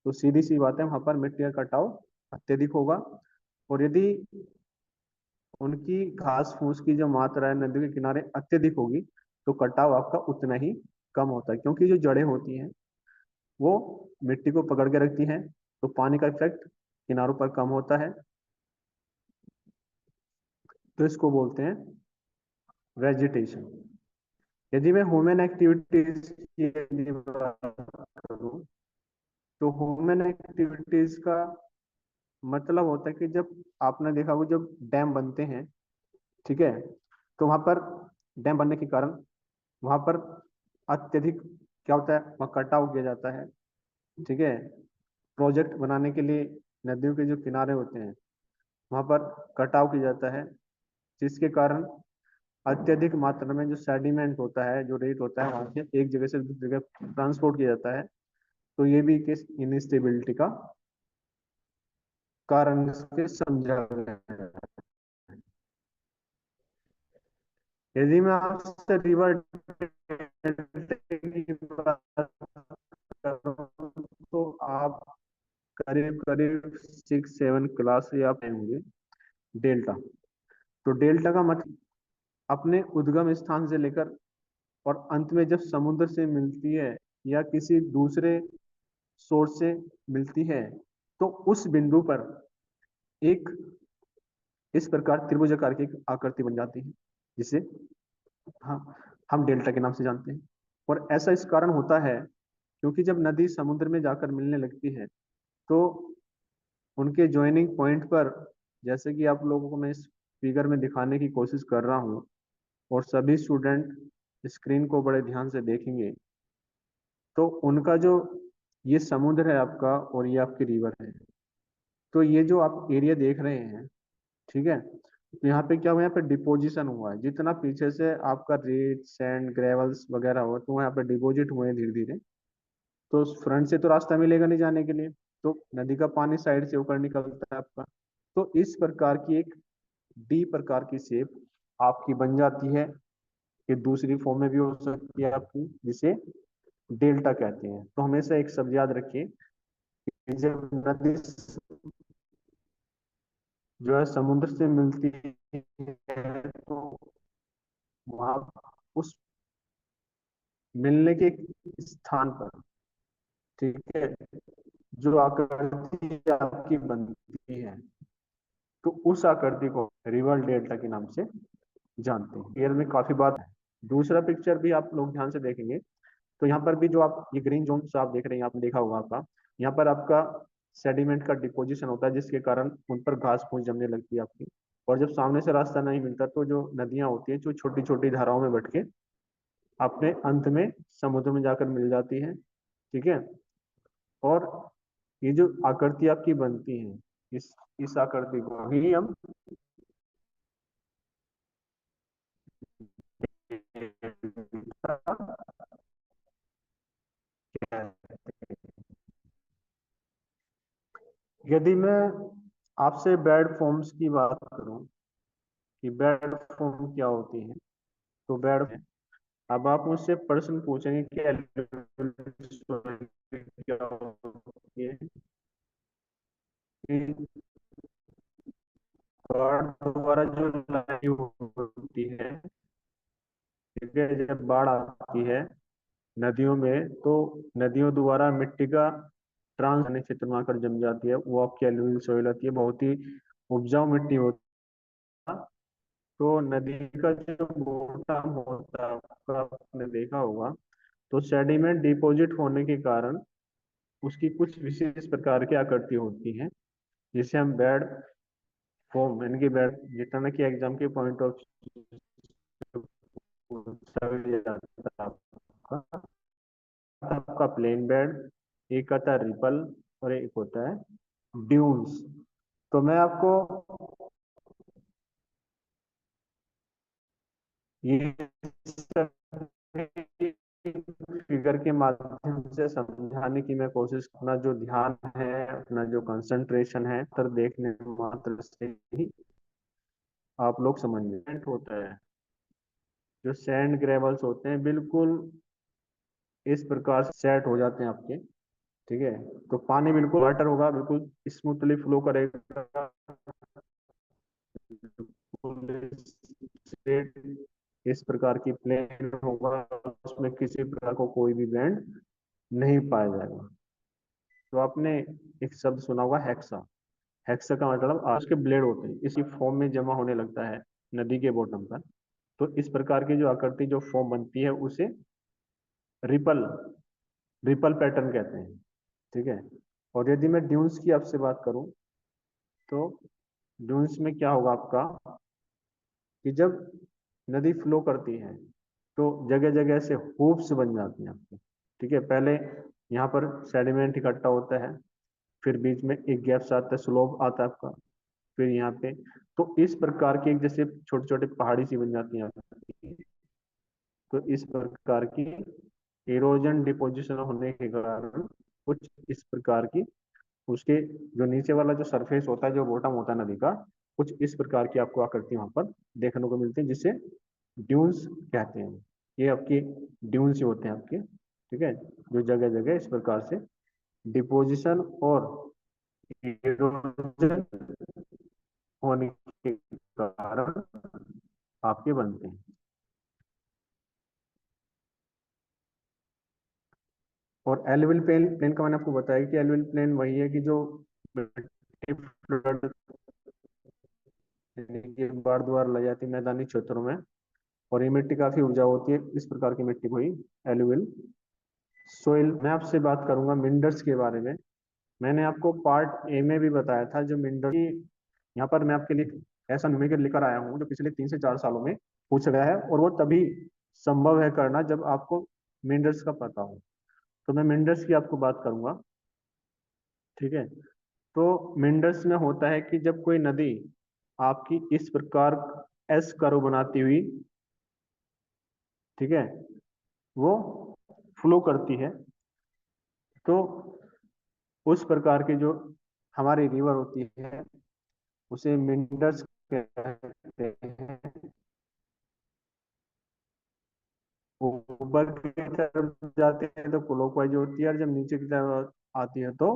तो सीधी सी बात है वहां पर मिट्टी का कटाव अत्यधिक होगा। और यदि उनकी घास फूस की जो मात्रा है नदी के किनारे अत्यधिक होगी तो कटाव आपका उतना ही कम होता है, क्योंकि जो जड़ें होती हैं वो मिट्टी को पकड़ के रखती हैं, तो पानी का इफेक्ट किनारों पर कम होता है। तो इसको बोलते हैं वेजिटेशन। यदि मैं ह्यूमन एक्टिविटीज की यदि बात करूं, तो ह्यूमन एक्टिविटीज का मतलब होता है कि जब आपने देखा होगा जब डैम बनते हैं, ठीक है, तो वहां पर डैम बनने के कारण वहां पर अत्यधिक क्या होता है, वहां कटाव किया जाता है, ठीक है। प्रोजेक्ट बनाने के लिए नदियों के जो किनारे होते हैं वहां पर कटाव किया जाता है, जिसके कारण अत्यधिक मात्रा में जो सेडिमेंट होता है, जो रेत होता है, वहां से एक जगह से दूसरी जगह ट्रांसपोर्ट किया जाता है। तो ये भी किस इनस्टेबिलिटी का कारण इसके समझा गया है। यदि मैं आपसे रिवर की बात करूं, तो आप करीब करीब 6-7 क्लास से आप होंगे। डेल्टा। तो डेल्टा का मतलब अपने उद्गम स्थान से लेकर और अंत में जब समुद्र से मिलती है या किसी दूसरे सोर्स से मिलती है, तो उस बिंदु पर एक इस प्रकार त्रिभुजाकार की एक आकृति बन जाती है, जिसे हाँ हम डेल्टा के नाम से जानते हैं। और ऐसा इस कारण होता है क्योंकि जब नदी समुद्र में जाकर मिलने लगती है तो उनके ज्वाइनिंग पॉइंट पर, जैसे कि आप लोगों को मैं इस फिगर में दिखाने की कोशिश कर रहा हूँ और सभी स्टूडेंट स्क्रीन को बड़े ध्यान से देखेंगे, तो उनका जो ये समुद्र है आपका और ये आपकी रिवर है, तो ये जो आप एरिया देख रहे हैं, ठीक है, तो यहाँ पे क्या हुआ, यहाँ पे डिपोजिशन हुआ है। जितना पीछे से आपका रेत, सैंड, ग्रेवल्स वगैरह हो, तो यहाँ पे डिपोजिट हुए हैं धीरे धीरे। तो फ्रंट से तो रास्ता मिलेगा नहीं जाने के लिए, तो नदी का पानी साइड से होकर निकलता है आपका। तो इस प्रकार की एक डी प्रकार की शेप आपकी बन जाती है। ये दूसरी फॉर्म में भी हो सकती है आपकी, जिसे डेल्टा कहते हैं। तो हमेशा एक शब्द याद रखिए कि जब नदी जो है समुद्र से मिलती है, तो वहां उस मिलने के स्थान पर, ठीक है, जो आकृति आपकी बनती है, तो उस आकृति को रिवर डेल्टा के नाम से जानते हैं। एयर में काफी बात है। दूसरा पिक्चर भी आप लोग ध्यान से देखेंगे, तो यहाँ पर भी जो आप ये ग्रीन जोन आप देख रहे हैं, आपने देखा होगा आपका, यहाँ पर आपका सेडिमेंट का डिपोजिशन होता है, जिसके कारण उन पर घास फूस जमने लगती है आपकी। और जब सामने से रास्ता नहीं मिलता तो जो नदियां होती हैं जो छोटी छोटी धाराओं में बट के अपने अंत में समुद्र में जाकर मिल जाती है। ठीक है। और ये जो आकृति आपकी बनती है, इस आकृति को ही हम यदि मैं आपसे बेड फॉर्म्स की बात करूं कि बेड फॉर्म क्या होती है, तो बेड, अब आप मुझसे प्रश्न पूछेंगे कि क्या होती है, कि बाढ़ द्वारा जो लड़ाई होती है, ठीक है, जब बाढ़ आती है नदियों में, तो नदियों द्वारा मिट्टी का ट्रांस क्षेत्र में आकर जम जाती है, वो आपकी एलुवियल सॉइल होती है, बहुत ही उपजाऊ मिट्टी होती है। तो नदी का जो बॉटम होता है आपका, आपने देखा होगा, तो सेडिमेंट डिपॉजिट होने के कारण उसकी कुछ विशेष प्रकार की आकृति होती है, जिसे हम बेड फॉर्म, यानी कि बेड, जितना कि एग्जाम के पॉइंट ऑफ आपका आपका प्लेन बेड, एक आता है रिपल, और एक होता है ड्यून्स। तो मैं आपको ये फिगर के माध्यम से समझाने की मैं कोशिश, अपना जो ध्यान है, अपना जो कंसंट्रेशन है, तर देखने मात्र से ही आप लोग समझ में होता है। जो सैंड ग्रेवल्स होते हैं बिल्कुल इस प्रकार से सेट हो जाते हैं आपके। ठीक है। तो पानी बिल्कुल वाटर होगा, बिल्कुल स्मूथली फ्लो करेगा, इस प्रकार की प्लेन होगा, उसमें किसी प्रकार को कोई भी बैंड नहीं पाया जाएगा। तो आपने एक शब्द सुना होगा हेक्सा। हेक्सा का मतलब उसके ब्लेड होते हैं, इसी फॉर्म में जमा होने लगता है नदी के बॉटम पर। तो इस प्रकार की जो आकृति, जो फॉर्म बनती है, उसे रिपल रिपल पैटर्न कहते हैं। ठीक है। और यदि मैं ड्यून्स की आपसे बात करूं, तो ड्यून्स में क्या होगा आपका, कि जब नदी फ्लो करती है तो जगह जगह से हूप्स बन जाती हैं आपकी। ठीक है। पहले यहाँ पर सेडिमेंट इकट्ठा होता है, फिर बीच में एक गैप आता है, स्लोप आता है आपका, फिर यहाँ पे, तो इस प्रकार की एक जैसे छोटे छोटे पहाड़ी सी बन जाती है आपकी। तो इस प्रकार की इरोजन डिपोजिशन होने के कारण कुछ इस प्रकार की, उसके जो नीचे वाला जो सरफेस होता है, जो बॉटम होता है नदी का, कुछ इस प्रकार की आपको आकृति वहां पर देखने को मिलती है, जिसे ड्यून्स कहते हैं। ये आपकी ड्यून्स ही होते हैं आपके। ठीक है। जो जगह जगह इस प्रकार से डिपोजिशन और इरोजन होने के कारण आपके बनते हैं। और एलुवियल प्लेन प्लेन का मैंने आपको बताया कि एलुवियल प्लेन वही है कि जो फ्लड, यानी कि बाढ़ द्वारा लाई जाती है मैदानी क्षेत्रों में, और ये मिट्टी काफी उपजाऊ होती है, इस प्रकार की मिट्टी को ही एलुवियल सोइल। मैं आपसे बात करूंगा मिनरल्स के बारे में। मैंने आपको पार्ट ए में भी बताया था, जो मिनरल की, यहाँ पर मैं आपके लिए ऐसा न्यूमेरिकल लेकर आया हूँ जो पिछले 3 से 4 सालों में पूछा गया है, और वो तभी संभव है करना जब आपको मिनरल्स का पता हो। तो मैं मिनरल्स की आपको बात करूंगा। ठीक है। तो मिनरल्स में होता है कि जब कोई नदी आपकी इस प्रकार एस कर्व बनाती हुई, ठीक है, वो फ्लो करती है, तो उस प्रकार की जो हमारी रिवर होती है, उसे मिनरल्स कहते हैं। ऊपर की तरफ जाती है तो क्लॉकवाइज होती है, और जब नीचे की तरफ आती है तो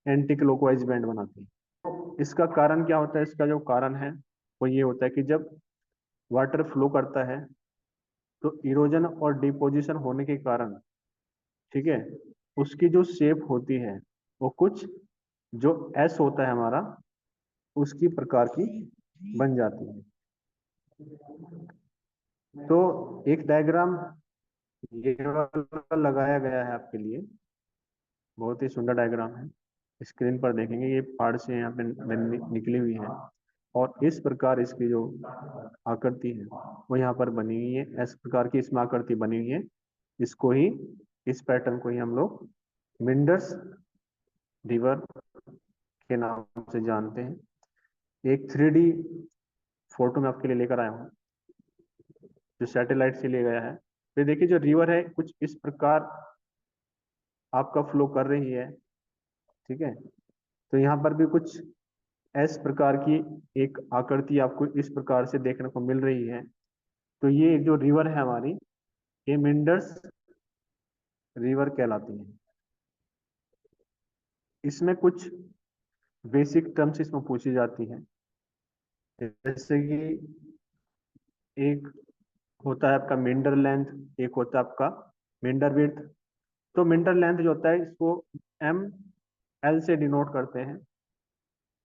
एंटी क्लॉकवाइज बैंड बनाती है। तो इसका कारण क्या होता है, इसका जो कारण है वो ये होता है कि जब वाटर फ्लो करता है, तो इरोजन और डिपोजिशन होने के कारण, ठीक है, उसकी जो शेप होती है वो कुछ, जो एस होता है हमारा, उसकी प्रकार की बन जाती है। तो एक डायग्राम ये वाला लगाया गया है आपके लिए, बहुत ही सुंदर डायग्राम है। स्क्रीन पर देखेंगे, ये पहाड़ से यहाँ पे निकली हुई है, और इस प्रकार इसकी जो आकृति है वो यहाँ पर बनी हुई है, इस प्रकार की इसमें आकृति बनी हुई है। इसको ही, इस पैटर्न को ही हम लोग मिंडर्स रिवर के नाम से जानते हैं। एक 3D फोटो में आपके लिए लेकर आया हूँ जो सैटेलाइट से लिया गया है। फिर देखिए जो रिवर है कुछ इस प्रकार आपका फ्लो कर रही है, ठीक है। तो यहाँ पर भी कुछ इस प्रकार की एक आकृति आपको इस प्रकार से देखने को मिल रही है। तो ये जो रिवर है हमारी, ये मिंडर्स रिवर कहलाती है। इसमें कुछ बेसिक टर्म्स इसमें पूछी जाती है, जैसे कि एक होता है आपका मिंडर लेंथ, एक होता है आपका मिंडर विड्थ। तो मिंडर लेंथ जो होता है इसको एम एल से डिनोट करते हैं,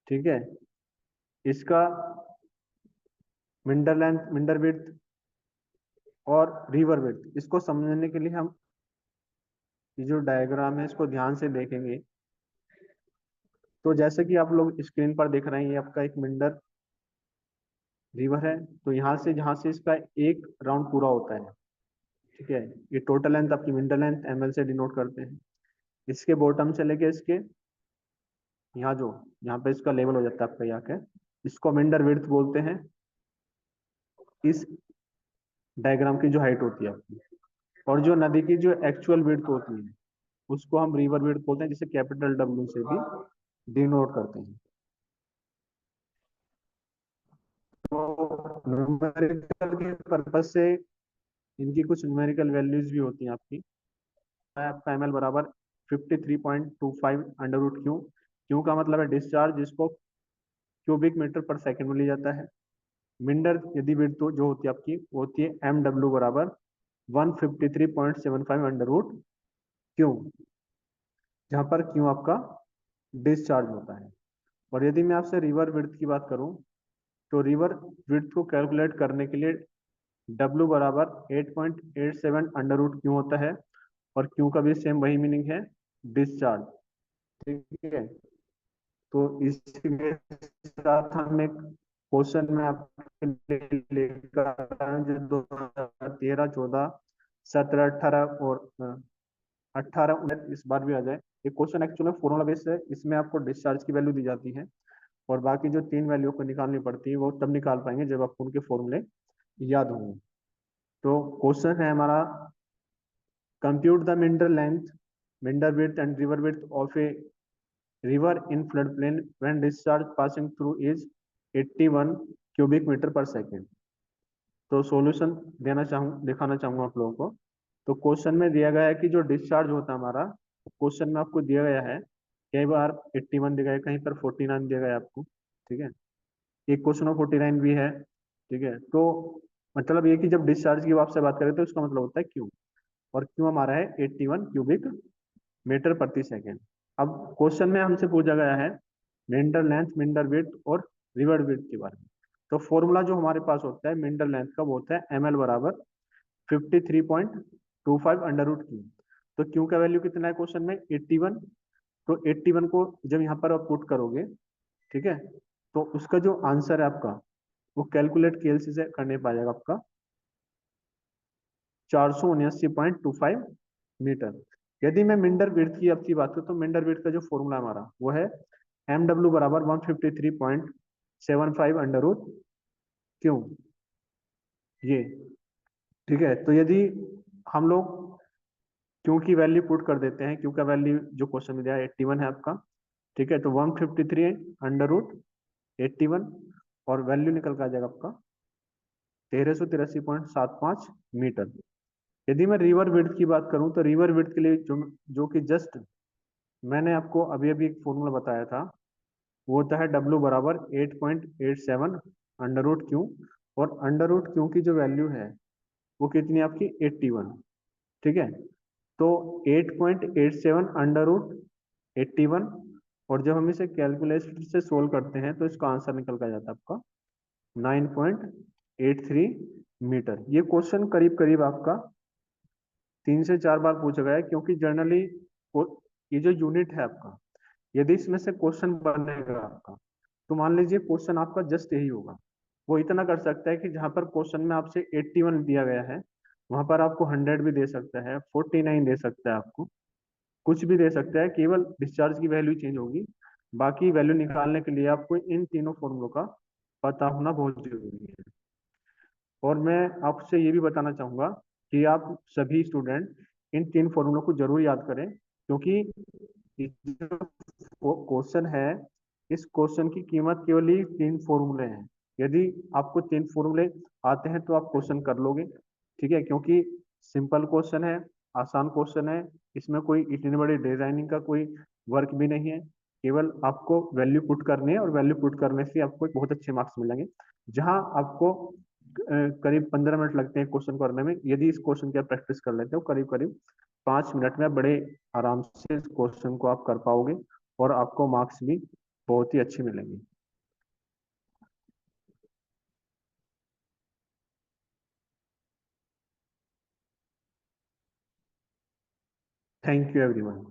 ठीक है। इसका मिंडर लेंथ, मिंडर विड्थ और रिवर विड्थ, इसको समझने के लिए हम ये जो डायग्राम है इसको ध्यान से देखेंगे। तो जैसे कि आप लोग स्क्रीन पर देख रहे हैं, ये आपका एक मिंडर रिवर है। तो यहाँ से जहाँ से इसका एक राउंड पूरा होता है, ठीक है, ये टोटल लेंथ आपकी मिंडर लेंथ एमएल से डिनोट करते हैं। इसके बॉटम से लेके इसके यहाँ जो, यहाँ पे इसका लेवल हो जाता है आपका यहाँ के, इसको मिंडर विड्थ बोलते हैं। इस डायग्राम की जो हाइट होती है आपकी, और जो नदी की जो एक्चुअल विड्थ होती है उसको हम रिवर विड्थ बोलते हैं, जिसे कैपिटल डब्ल्यू से भी डिनोट करते हैं। तो न्यूमेरिकल के पर्पज से इनकी कुछ न्यूमेरिकल वैल्यूज भी होती हैं आपकी। आपका एम एल बराबर 53.25 अंडर रूट क्यू। क्यू का मतलब है डिस्चार्ज, जिसको क्यूबिक मीटर पर सेकंड में लिया जाता है। मिंडर यदि विड्थ तो जो होती है आपकी वो होती है एम डब्ल्यू बराबर 153.75 अंडर रूट क्यू, जहाँ पर क्यू आपका डिस्चार्ज होता है। और यदि मैं आपसे रिवर विड्थ की बात करूं, तो रिवर विड्थ को कैलकुलेट करने के लिए W बराबर 8.87 अंडर रूट क्यू होता है, और क्यू का भी सेम वही मीनिंग है, डिस्चार्ज, ठीक है। तो इसके साथ हम एक क्वेश्चन में आपके लिए लेकर आए हैं जो 2013, 14, 17, 18 और 18, 19 इस बार भी आ जाए। ये क्वेश्चन एक्चुअली फॉर्मूला बेस्ड है, इसमें आपको डिस्चार्ज की वैल्यू दी जाती है, और बाकी जो 3 वैल्यू को निकालनी पड़ती है वो तब निकाल पाएंगे जब आपको उनके फॉर्मूले याद होंगे। तो क्वेश्चन है हमारा, compute the meander length, meander width and river width of a river in floodplain when discharge passing through is 81 cubic metre per second. तो सॉल्यूशन दिखाना चाहूंगा आप लोगों को। तो क्वेश्चन में दिया गया है कि जो डिस्चार्ज होता है हमारा, क्वेश्चन में आपको दिया गया है, कई बार 81 दिया गया है, कहीं पर 49 दिया गया है आपको, ठीक है। एक क्वेश्चन में 49 भी है, ठीक है। तो मतलब ये कि जब डिस्चार्ज की आपसे बात करें तो इसका मतलब होता है क्यू, और क्यू हमारा है 81 क्यूबिक मीटर प्रति सेकेंड। अब क्वेश्चन में हमसे पूछा गया है मिंडर लेंथ, मिंडर विड्थ और रिवर विड्थ के बारे में। तो फॉर्मूला जो हमारे पास होता है मिंडर लेंथ का वो होता है एम एल बराबर 53.25 अंडर रूट क्यू। तो क्यू का वैल्यू कितना है क्वेश्चन में, 81। तो 81 को जब यहाँ पर आप पुट करोगे, ठीक है, तो उसका जो आंसर है आपका वो कैलकुलेट केएलसी से करने पाएगा आपका 479.25 मीटर। यदि मैं मिंडर विड्थ की आपकी बात करूं, तो मिंडर विड्थ का जो फॉर्मूला हमारा वो है एम डब्ल्यू बराबर 153.75 अंडर रूट क्यू, ये, ठीक है। तो यदि हम लोग क्यू की वैल्यू पुट कर देते हैं, क्यू का वैल्यू जो क्वेश्चन में दिया है 81 है आपका, ठीक है। तो 153 अंडर रूट 81, और वैल्यू निकल कर आ जाएगा आपका 1383.75 मीटर। यदि मैं रिवर विड्थ की बात करूं, तो रिवर विड्थ के लिए जो कि जस्ट मैंने आपको अभी अभी एक फॉर्मूला बताया था, वो होता है W बराबर 8.87 अंडर रूट क्यू, और अंडर रूट क्यू की जो वैल्यू है वो कितनी है आपकी 81, ठीक है। तो 8.87 अंडर रूट 81, और जब हम इसे कैलकुलेटर से सोल्व करते हैं तो इसका आंसर निकल कर जाता है आपका 9.83 मीटर। ये क्वेश्चन करीब करीब आपका 3 से 4 बार पूछा गया है, क्योंकि जनरली ये जो यूनिट है आपका, यदि इसमें से क्वेश्चन बनेगा आपका, तो मान लीजिए क्वेश्चन आपका जस्ट यही होगा। वो इतना कर सकता है कि जहां पर क्वेश्चन में आपसे 81 दिया गया है, वहां पर आपको 100 भी दे सकता है, 49 दे सकता है, आपको कुछ भी दे सकता है, केवल डिस्चार्ज की वैल्यू चेंज होगी। बाकी वैल्यू निकालने के लिए आपको इन तीनों फॉर्मूलों का पता होना बहुत जरूरी है। और मैं आपसे ये भी बताना चाहूंगा कि आप सभी स्टूडेंट इन तीन फॉर्मूलों को जरूर याद करें, क्योंकि जो क्वेश्चन है, इस क्वेश्चन की कीमत केवल ही तीन फॉर्मूले हैं। यदि आपको तीन फॉर्मूले आते हैं तो आप क्वेश्चन कर लोगे, ठीक है, क्योंकि सिंपल क्वेश्चन है, आसान क्वेश्चन है, इसमें कोई इतनी बड़ी डिजाइनिंग का कोई वर्क भी नहीं है। केवल आपको वैल्यू पुट करनी है और वैल्यू पुट करने से आपको बहुत अच्छे मार्क्स मिलेंगे। जहां आपको करीब 15 मिनट लगते हैं क्वेश्चन करने में, यदि इस क्वेश्चन की आप प्रैक्टिस कर लेते हो करीब करीब 5 मिनट में बड़े आराम से इस क्वेश्चन को आप कर पाओगे और आपको मार्क्स भी बहुत ही अच्छे मिलेंगे। Thank you everyone.